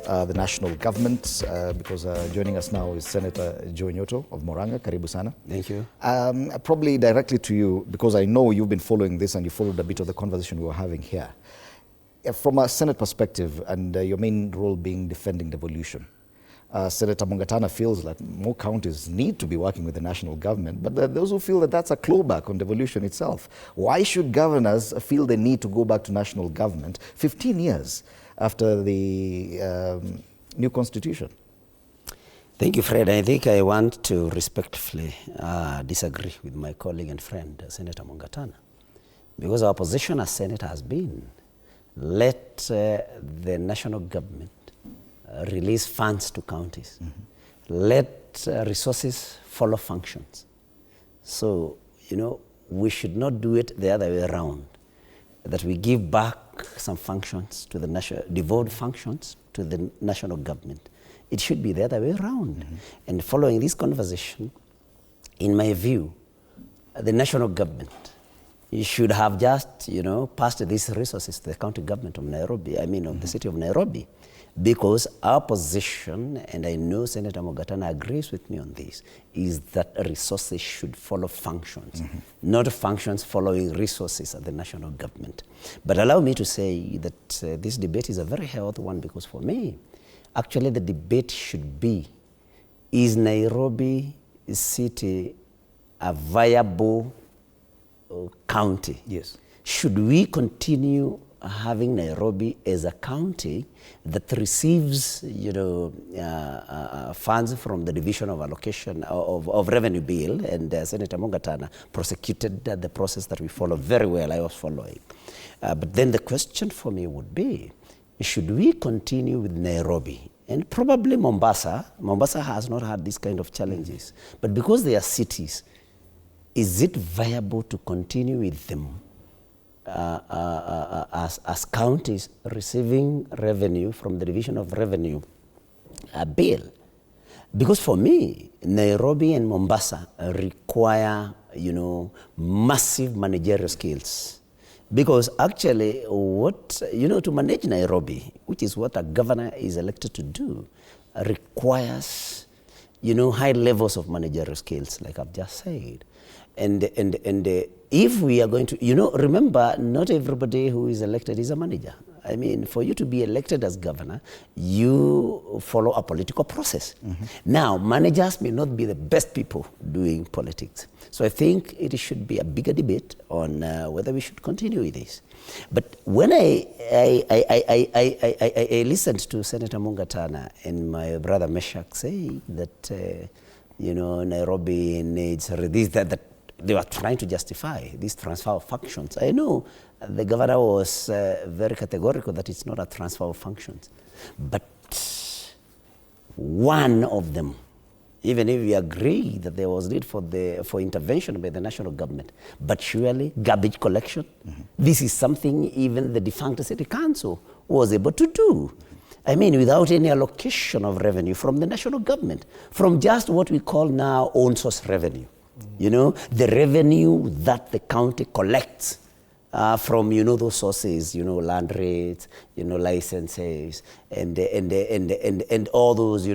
the national government, because joining us now is Senator Nyutu of Murang'a. Karibu sana. Thank you. Probably directly to you, because I know you've been following this and you followed a bit of the conversation we were having here. From a Senate perspective, and your main role being defending devolution, Senator Mungatana feels like more counties need to be working with the national government, but there are those who feel that that's a clawback on devolution itself. Why should governors feel the need to go back to national government 15 years after the new constitution? Thank you, Fred. I think I want to respectfully disagree with my colleague and friend, Senator Mungatana, because our position as Senate has been, let the national government release funds to counties. Let resources follow functions. So, we should not do it the other way around, that we give back some functions to the national, devolved functions to the national government. It should be the other way around. And following this conversation, in my view, the national government should have just, passed these resources to the county government of Nairobi, of the city of Nairobi. Because our position, and I know Senator Mungatana agrees with me on this, is that resources should follow functions, not functions following resources at the national government. But allow me to say that this debate is a very healthy one, because for me, actually the debate should be, is Nairobi city a viable county? Yes. Should we continue having Nairobi as a county that receives, funds from the division of allocation of revenue bill, and Senator Mungatana prosecuted the process that we follow very well. I was following. But then the question for me would be, should we continue with Nairobi? And probably Mombasa has not had these kind of challenges. But because they are cities, is it viable to continue with them as counties receiving revenue from the division of revenue bill? Because for me, Nairobi and Mombasa require, massive managerial skills. Because actually to manage Nairobi, which is what a governor is elected to do, requires, high levels of managerial skills, like I've just said. And if we are going to, remember, not everybody who is elected is a manager. For you to be elected as governor, you follow a political process. Now, managers may not be the best people doing politics. So I think it should be a bigger debate on whether we should continue with this. But when I listened to Senator Mungatana and my brother Meshach say that, Nairobi needs this, that, they were trying to justify this transfer of functions. I know the governor was very categorical that it's not a transfer of functions. But one of them, even if we agree that there was need for intervention by the national government, but surely garbage collection, this is something even the defunct city council was able to do. Without any allocation of revenue from the national government, from just what we call now own source revenue. The revenue that the county collects from, those sources, land rates, licenses, and all those,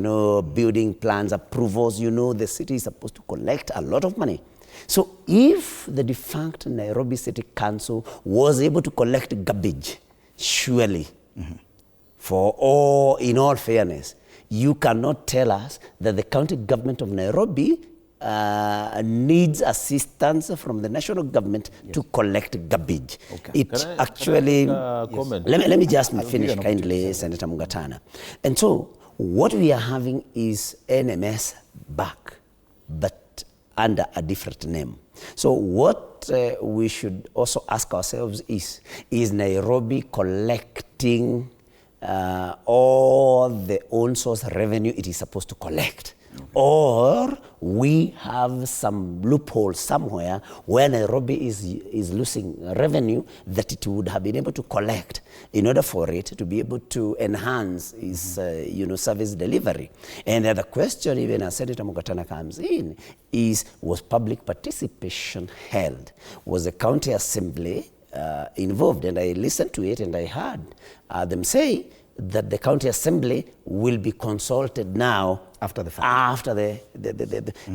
building plans, approvals, the city is supposed to collect a lot of money. So if the defunct Nairobi City Council was able to collect garbage, surely, in all fairness, you cannot tell us that the county government of Nairobi needs assistance from the national government to collect garbage. Okay. Let me just finish kindly, Senator Mungatana. And so what we are having is NMS back, but under a different name. So what we should also ask ourselves is Nairobi collecting all the own source revenue it is supposed to collect? Or we have some loophole somewhere where Nairobi is losing revenue that it would have been able to collect in order for it to be able to enhance its service delivery. And the question, even as Senator Mungatana comes in, is, was public participation held? Was the county assembly involved? And I listened to it and I heard them say that the county assembly will be consulted now After the fact. after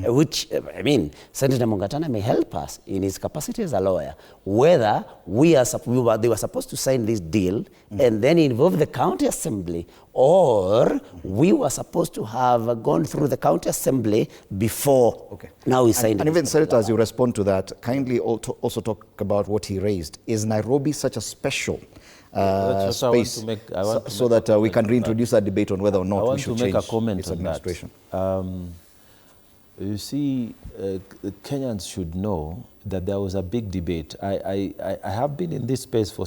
which, I mean, Senator Mungatana may help us in his capacity as a lawyer, whether they were supposed to sign this deal and then involve the county assembly, or we were supposed to have gone through the county assembly before now we signed it. And even, Senator, as you respond to that, kindly also talk about what he raised. Is Nairobi such a special space so that we can reintroduce that debate on whether or not we should change its administration? You see, Kenyans should know that there was a big debate. I have been in this space for